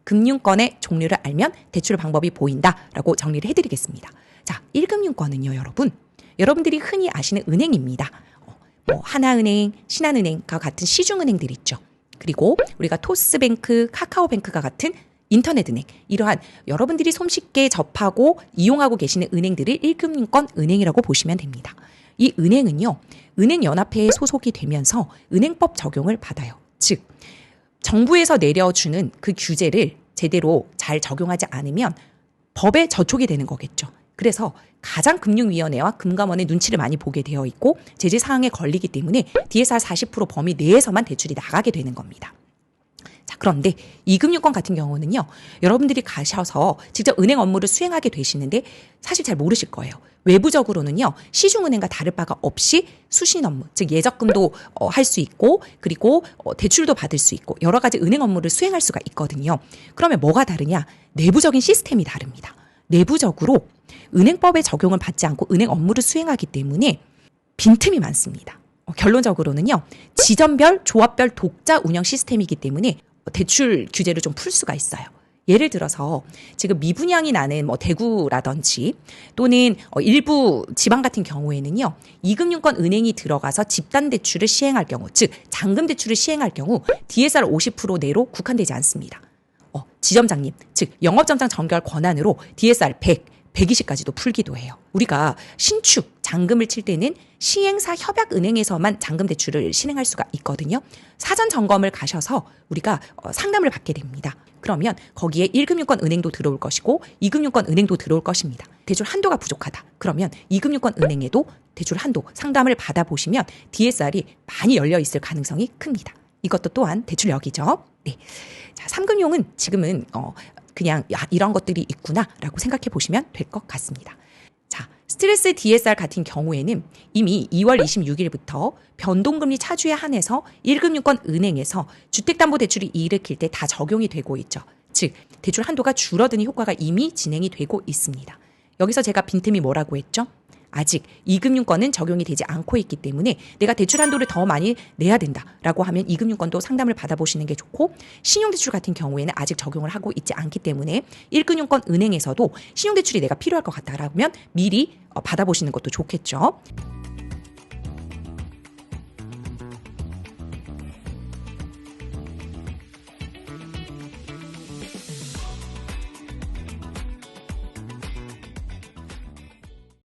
금융권의 종류를 알면 대출 방법이 보인다라고 정리를 해드리겠습니다. 자, 1금융권은요, 여러분들이 흔히 아시는 은행입니다. 하나은행, 신한은행과 같은 시중은행들 있죠. 그리고 우리가 토스뱅크, 카카오뱅크가 같은 인터넷은행, 이러한 여러분들이 손쉽게 접하고 이용하고 계시는 은행들을 1금융권 은행이라고 보시면 됩니다. 이 은행은요, 은행연합회에 소속이 되면서 은행법 적용을 받아요. 즉, 정부에서 내려주는 그 규제를 제대로 잘 적용하지 않으면 법에 저촉이 되는 거겠죠. 그래서 가장금융위원회와 금감원의 눈치를 많이 보게 되어 있고 제재 사항에 걸리기 때문에 DSR 40% 범위 내에서만 대출이 나가게 되는 겁니다. 자, 그런데 2금융권 같은 경우는요, 여러분들이 가셔서 직접 은행 업무를 수행하게 되시는데 사실 잘 모르실 거예요. 외부적으로는요, 시중은행과 다를 바가 없이 수신 업무, 즉 예적금도 할 수 있고, 그리고 대출도 받을 수 있고 여러 가지 은행 업무를 수행할 수가 있거든요. 그러면 뭐가 다르냐? 내부적인 시스템이 다릅니다. 내부적으로 은행법의 적용을 받지 않고 은행 업무를 수행하기 때문에 빈틈이 많습니다. 결론적으로는요, 지점별, 조합별 독자 운영 시스템이기 때문에 대출 규제를 좀 풀 수가 있어요. 예를 들어서 지금 미분양이 나는 대구라든지 또는 일부 지방 같은 경우에는요, 2금융권 은행이 들어가서 집단 대출을 시행할 경우, 즉 잔금 대출을 시행할 경우 DSR 50% 내로 국한되지 않습니다. 지점장님, 즉 영업점장 전결 권한으로 DSR 100, 120까지도 풀기도 해요. 우리가 신축, 잔금을 칠 때는 시행사 협약은행에서만 잔금 대출을 실행할 수가 있거든요. 사전 점검을 가셔서 우리가 상담을 받게 됩니다. 그러면 거기에 1금융권 은행도 들어올 것이고 2금융권 은행도 들어올 것입니다. 대출 한도가 부족하다. 그러면 2금융권 은행에도 대출 한도 상담을 받아보시면 DSR이 많이 열려 있을 가능성이 큽니다. 이것도 또한 대출력이죠. 네. 자, 3금융은 지금은 그냥 이런 것들이 있구나라고 생각해 보시면 될 것 같습니다. 자, 스트레스 DSR 같은 경우에는 이미 2월 26일부터 변동금리 차주에 한해서 1금융권 은행에서 주택담보대출이 일으킬 때 다 적용이 되고 있죠. 즉, 대출 한도가 줄어드는 효과가 이미 진행이 되고 있습니다. 여기서 제가 빈틈이 뭐라고 했죠? 아직 2금융권은 적용이 되지 않고 있기 때문에 내가 대출 한도를 더 많이 내야 된다라고 하면 2금융권도 상담을 받아보시는 게 좋고, 신용대출 같은 경우에는 아직 적용을 하고 있지 않기 때문에 1금융권 은행에서도 신용대출이 내가 필요할 것 같다라면 미리 받아보시는 것도 좋겠죠.